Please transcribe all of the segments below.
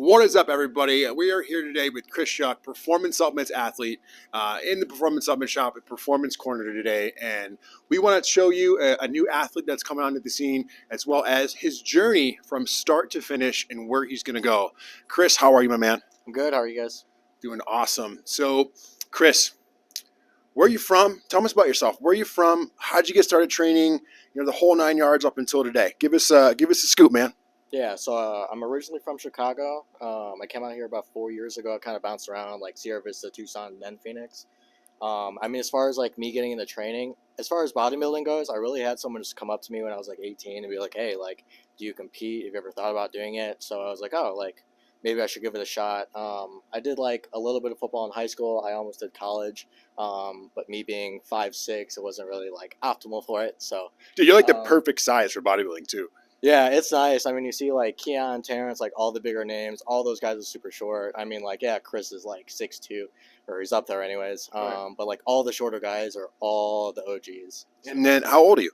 What is up, everybody? We are here today with Chris Schuck, Performance Athlete, in the Performance Supplement Shop at Performance Corner today. And we want to show you a new athlete that's coming onto the scene, as well as his journey from start to finish and where he's going to go. Chris, how are you, my man? I'm good. How are you guys? Doing awesome. So, Chris, where are you from? Tell us about yourself. Where are you from? How'd you get started training? You know, the whole 9 yards up until today. Give us a scoop, man. Yeah, so I'm originally from Chicago. I came out here about 4 years ago. I kind of bounced around like Sierra Vista, Tucson, and then Phoenix. As far as like me getting into training, as far as bodybuilding goes, I really had someone just come up to me when I was like 18 and be like, "Hey, like, do you compete? Have you ever thought about doing it?" So I was like, "Oh, like maybe I should give it a shot." I did like a little bit of football in high school. I almost did college, but me being 5'6", it wasn't really like optimal for it. So, Dude, you're like the perfect size for bodybuilding too. yeah, it's nice. You see like Keon, Terrence, like all the bigger names, all those guys are super short. Yeah, Chris is like 6'2", or he's up there anyways. Right. But like all the shorter guys are all the OGs. And then, how old are you?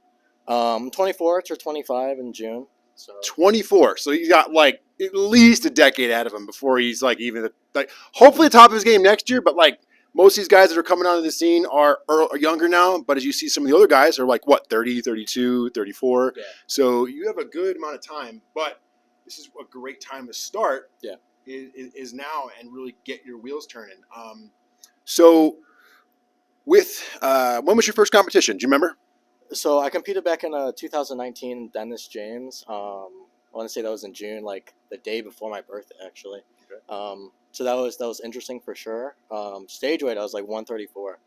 24 to 25 in June. So 24. So he's got like at least a decade out of him before he's like even like hopefully the top of his game next year. But like most of these guys that are coming onto the scene are younger now. But as you see, some of the other guys are like what 30, 32, 34. Yeah. So you have a good amount of time. But this is a great time to start. Yeah. Is now and really get your wheels turning. So with when was your first competition? Do you remember? So I competed back in 2019 in Dennis James. I want to say that was in June, like the day before my birthday, actually. Okay. So that was interesting for sure. Stage weight, I was like 134.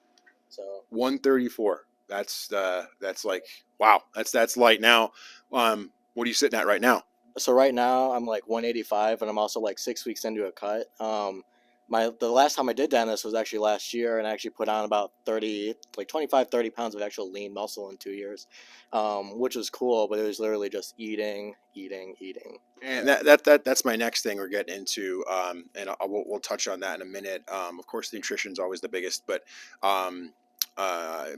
So 134. That's like wow. That's light now. What are you sitting at right now? So right now I'm like 185, and I'm also like 6 weeks into a cut. The last time I did Dennis was actually last year, and I actually put on about 30 pounds of actual lean muscle in 2 years, which was cool. But it was literally just eating. And that's my next thing we're getting into, and we'll touch on that in a minute. Of course, nutrition is always the biggest, but I'm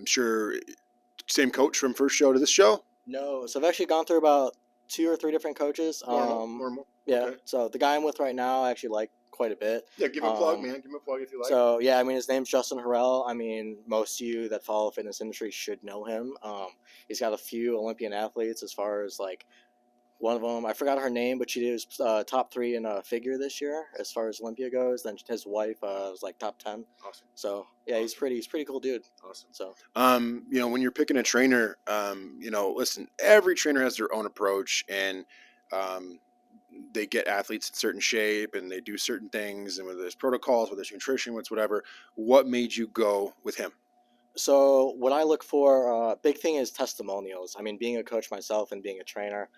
sure same coach from first show to this show. No, so I've actually gone through about 2 or 3 different coaches. Normal. Yeah. Okay. So the guy I'm with right now, I actually like quite a bit. Yeah, give him a plug, man. Give him a plug if you like. So yeah, his name's Justin Harrell. Most of you that follow fitness industry should know him. He's got a few Olympian athletes. As far as like one of them, I forgot her name, but she was top 3 in a figure this year as far as Olympia goes. Then his wife was like top 10. Awesome. So yeah, he's pretty cool dude. Awesome. So when you're picking a trainer, listen, every trainer has their own approach, and they get athletes in certain shape and they do certain things, and whether there's protocols, whether there's nutrition, whatever. What made you go with him? So what I look for, big thing is testimonials. Being a coach myself and being a trainer,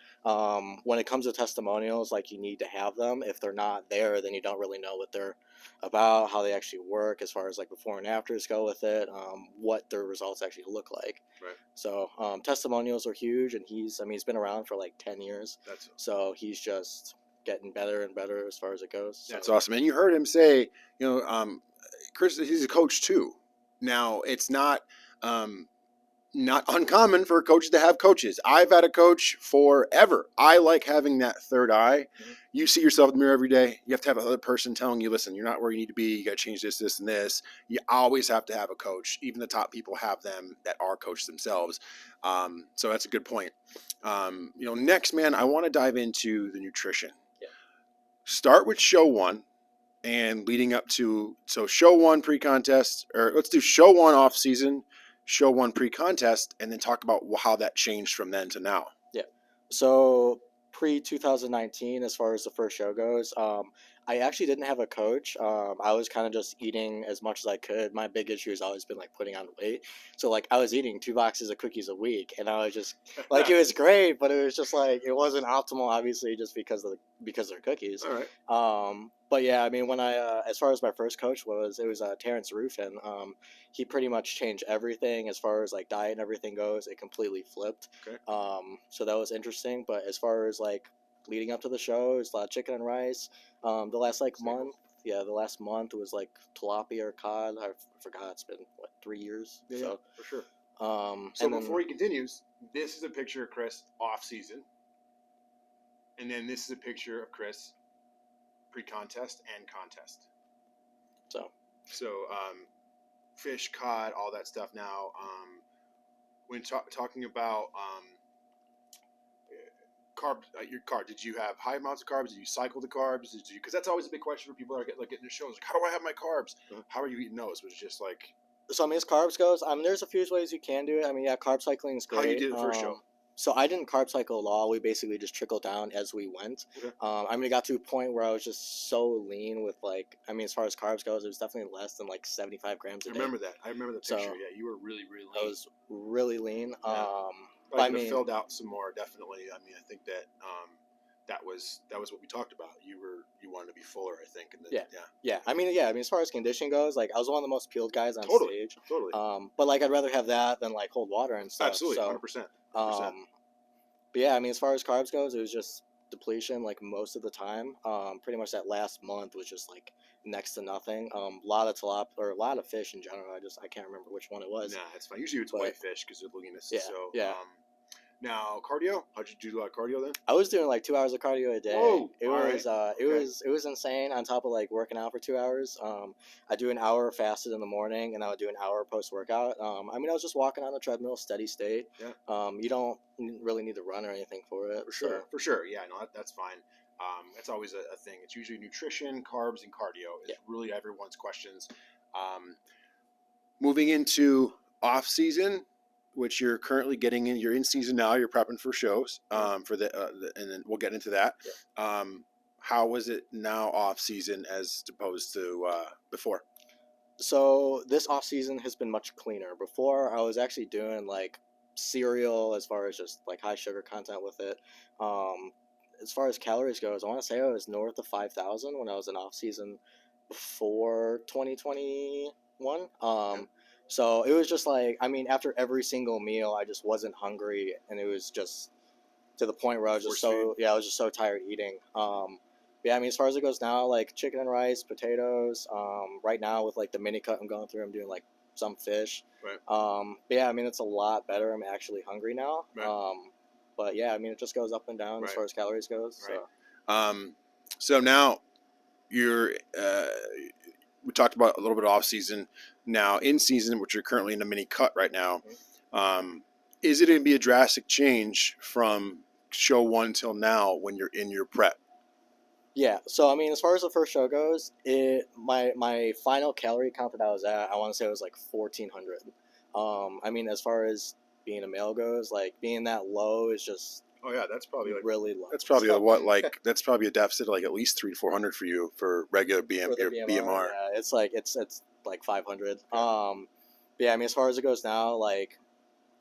when it comes to testimonials, like you need to have them. If they're not there, then you don't really know what they're about, how they actually work, as far as like before and afters go with it, what their results actually look like. Right. So testimonials are huge, and he's been around for like 10 years. So he's just getting better and better as far as it goes. So. That's awesome. And you heard him say, Chris, he's a coach too. Now, it's not uncommon for coaches to have coaches. I've had a coach forever. I like having that third eye. Mm-hmm. You see yourself in the mirror every day. You have to have another person telling you, listen, you're not where you need to be. You got to change this, this, and this. You always have to have a coach. Even the top people have them that are coached themselves. So that's a good point. Next, man, I want to dive into the nutrition. Yeah. Start with show 1. And leading up to, so show 1 pre-contest, or let's do show 1 off season, show 1 pre-contest, and then talk about how that changed from then to now. Yeah. So pre-2019, as far as the first show goes, I actually didn't have a coach. I was kind of just eating as much as I could. My big issue has always been like putting on weight. So like I was eating 2 boxes of cookies a week, and I was just like, it was great, but it was just like, it wasn't optimal, obviously, just because they're cookies. All right. But yeah, when I, as far as my first coach it was Terrence Ruffin. He pretty much changed everything as far as like diet and everything goes. It completely flipped. Okay. So that was interesting. But as far as like leading up to the show, it was a lot of chicken and rice. The last month was like tilapia or cod. I forgot. It's been 3 years. Yeah, so for sure. So before he continues, this is a picture of Chris off season, and then this is a picture of Chris pre-contest and contest. So fish, cod, all that stuff. Now, when talking about carbs, your carb, did you have high amounts of carbs? Did you cycle the carbs? Did you? Because that's always a big question for people that are getting their shows. Like, how do I have my carbs? How are you eating those? Was it just like? So I mean, as carbs goes, there's a few ways you can do it. I mean, yeah, carb cycling is great. How you did it first show? So I didn't carb cycle at all. We basically just trickled down as we went. Okay. I mean, it got to a point where I was just so lean with like, I mean, as far as carbs goes, it was definitely less than like 75 grams a day. I remember that. I remember the picture. So, yeah, you were really, really lean. I was really lean. Yeah. But I mean, filled out some more, definitely. I mean, I think that that was what we talked about. You wanted to be fuller, I think. And then, yeah. I mean, as far as conditioning goes, like I was one of the most peeled guys on stage. Totally. But like I'd rather have that than like cold water and stuff. Absolutely, 100%. But yeah, I mean, as far as carbs goes, it was just depletion like most of the time. Pretty much that last month was just like next to nothing. A lot of tilapia or a lot of fish in general. I can't remember which one it was. Nah, it's fine. Usually it's white fish because they're looking at Yeah. Now cardio, how'd you do a lot of cardio then? I was doing like 2 hours of cardio a day. Whoa, it was insane on top of like working out for 2 hours. I do an hour fasted in the morning and I would do an hour post workout. I mean, I was just walking on the treadmill, steady state. Yeah. You don't really need to run or anything for it. For sure. Yeah, no, that's fine. That's always a thing. It's usually nutrition, carbs, and cardio is really everyone's questions. Moving into off season, which you're currently getting in. You're in season now. You're prepping for shows. And then we'll get into that. Yeah. How was it now off season as opposed to before? So this off season has been much cleaner. Before I was actually doing like cereal as far as just like high sugar content with it. As far as calories goes, I want to say I was north of 5,000 when I was in off season before 2021. So it was just like, I mean, after every single meal, I just wasn't hungry, and it was just to the point where I was just so tired eating. I mean, as far as it goes now, like chicken and rice, potatoes. Right now with like the mini cut I'm going through, I'm doing like some fish. Right. I mean, it's a lot better. I'm actually hungry now. Right. But yeah, I mean, it just goes up and down as far as calories goes. Right. So now you're. We talked about a little bit of off season. Now in season, which you're currently in a mini cut right now, is it going to be a drastic change from show one till now when you're in your prep? Yeah. So I mean, as far as the first show goes, my final calorie count that I was at, I want to say it was like 1,400. I mean, as far as being a male goes, like being that low is just. Oh yeah, that's probably like really low. That's probably that's probably a deficit of like at least 300 to 400 for you for regular BMR. Yeah, it's like 500. Yeah, I mean, as far as it goes now, like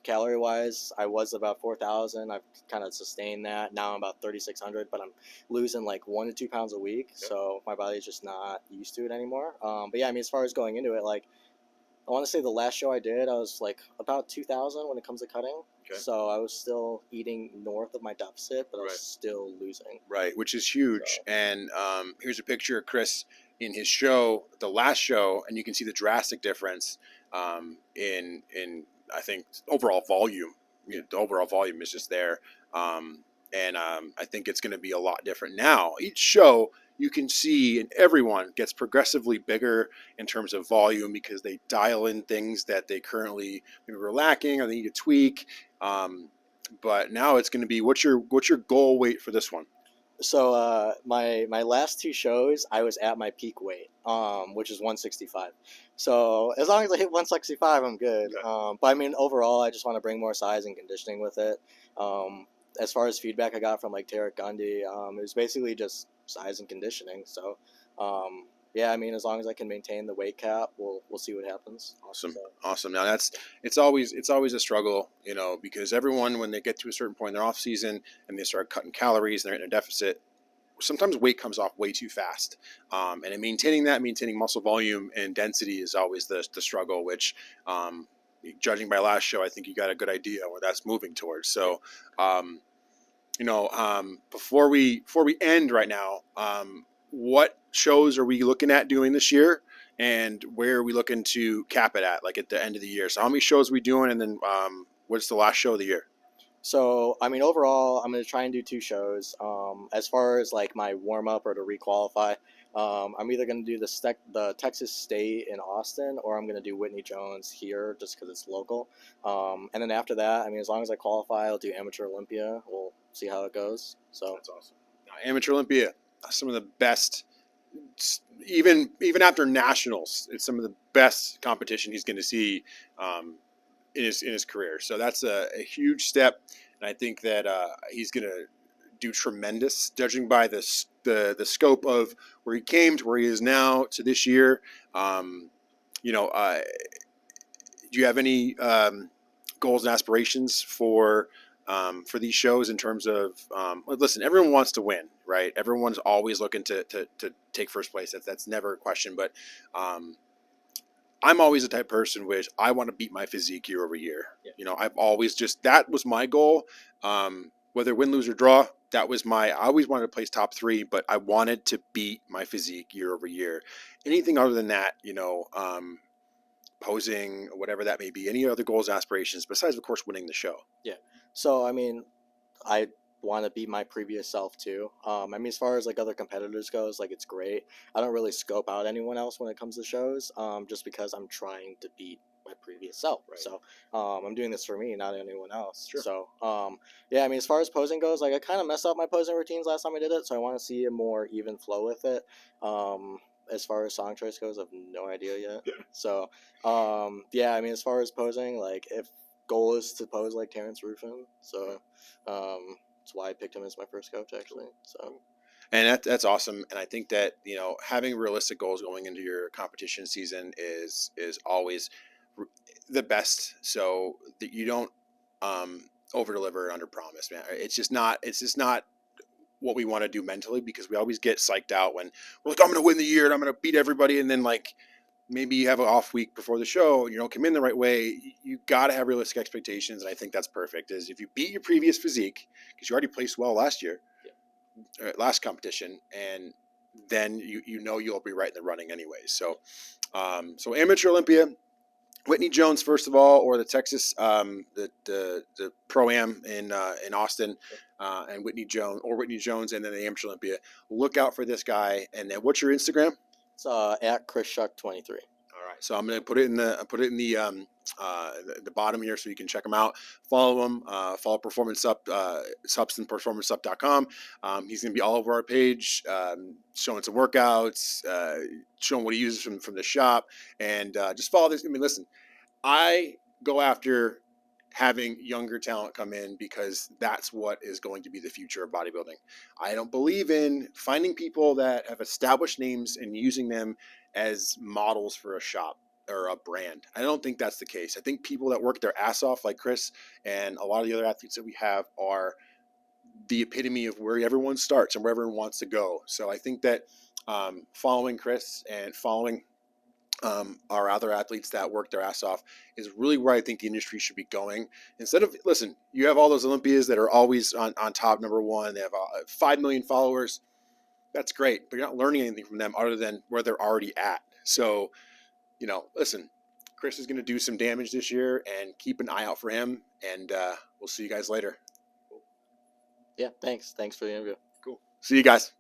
calorie wise, I was about 4,000. I've kind of sustained that. Now I'm about 3,600, but I'm losing like 1 to 2 pounds a week, so my body's just not used to it anymore. But yeah, I mean, as far as going into it, like I want to say the last show I did, I was like about 2,000 when it comes to cutting. Okay. So I was still eating north of my deficit, but I was still losing. Right, which is huge. So. And here's a picture of Chris in his show, the last show, and you can see the drastic difference in I think overall volume. You know, the overall volume is just there, and I think it's going to be a lot different now. Each show you can see, and everyone gets progressively bigger in terms of volume because they dial in things that they currently maybe were lacking or they need to tweak. But now it's going to be what's your goal weight for this one? So my last 2 shows, I was at my peak weight, which is 165. So as long as I hit 165, I'm good. Okay. But I mean, overall, I just want to bring more size and conditioning with it. As far as feedback I got from like Tarek Gundy, it was basically just size and conditioning. So yeah, I mean, as long as I can maintain the weight cap, we'll see what happens. Awesome. Now it's always a struggle, you know, because everyone, when they get to a certain point in their off season and they start cutting calories and they're in a deficit, sometimes weight comes off way too fast. And in maintaining muscle volume and density is always the struggle, which, judging by last show, I think you got a good idea where that's moving towards. So, before we end right now, what shows are we looking at doing this year, and where are we looking to cap it at, like at the end of the year? So how many shows are we doing, and then what's the last show of the year? So, I mean, overall, I'm going to try and do 2 shows. As far as like my warm up or to requalify, I'm either going to do the Texas State in Austin, or I'm going to do Whitney Jones here just because it's local. And then after that, I mean, as long as I qualify, I'll do Amateur Olympia. We'll see how it goes. So That's awesome. Now, Amateur Olympia, some of the best, even after nationals, it's some of the best competition he's going to see in his career. So that's a huge step, and I think that he's going to do tremendous, judging by the scope of where he came to where he is now to this year. You know, do you have any goals and aspirations for these shows in terms of listen, everyone wants to win, right? Everyone's always looking to take first place. That's never a question. But I'm always the type of person which I want to beat my physique year over year. Yeah. You know, I've always that was my goal. Whether win, lose, or draw, I always wanted to place top 3, but I wanted to beat my physique year over year. Anything other than that, you know, posing, whatever that may be, any other goals, aspirations, besides, of course, winning the show? yeah. So I mean, I want to beat my previous self too. I mean, as far as like other competitors goes, like it's great. I don't really scope out anyone else when it comes to shows, just because I'm trying to beat my previous self. Right. So I'm doing this for me, not anyone else. Sure. So yeah, I mean, as far as posing goes, like I kind of messed up my posing routines last time I did it, so I want to see a more even flow with it. As far as song choice goes, I have no idea yet. So yeah, I mean, as far as posing, like if goal is to pose like Terrence Ruffin, so that's why I picked him as my first coach, actually. So, and that's awesome. And I think that, you know, having realistic goals going into your competition season is always the best, so that you don't over deliver and under promise, man. It's just not what we want to do mentally, because we always get psyched out when we're like, I'm going to win the year and I'm going to beat everybody, and then like maybe you have an off week before the show and you don't come in the right way. You got to have realistic expectations, and I think that's perfect. Is if you beat your previous physique, because you already placed well last year, last competition, and then you know you'll be right in the running anyways. So so Amateur Olympia, Whitney Jones first of all, or the Texas the Pro-Am in Austin, and Whitney Jones, and then the Amateur Olympia. Look out for this guy. And then what's your Instagram? It's at Chris Schuck 23. All right, so I'm gonna put it in the bottom here so you can check them out. Follow him. Follow substanceperformanceup.com. He's gonna be all over our page, showing some workouts, showing what he uses from the shop, and just follow this. I mean, listen, I go after having younger talent come in because that's what is going to be the future of bodybuilding. I don't believe in finding people that have established names and using them as models for a shop or a brand. I don't think that's the case. I think people that work their ass off, like Chris and a lot of the other athletes that we have, are the epitome of where everyone starts and where everyone wants to go. So I think that following Chris and following our other athletes that work their ass off is really where I think the industry should be going. Instead of, listen, you have all those Olympians that are always on top, number one. They have 5 million followers. That's great, but you're not learning anything from them other than where they're already at. So, you know, listen, Chris is going to do some damage this year, and keep an eye out for him. And we'll see you guys later. Yeah, thanks for the interview. Cool. See you guys.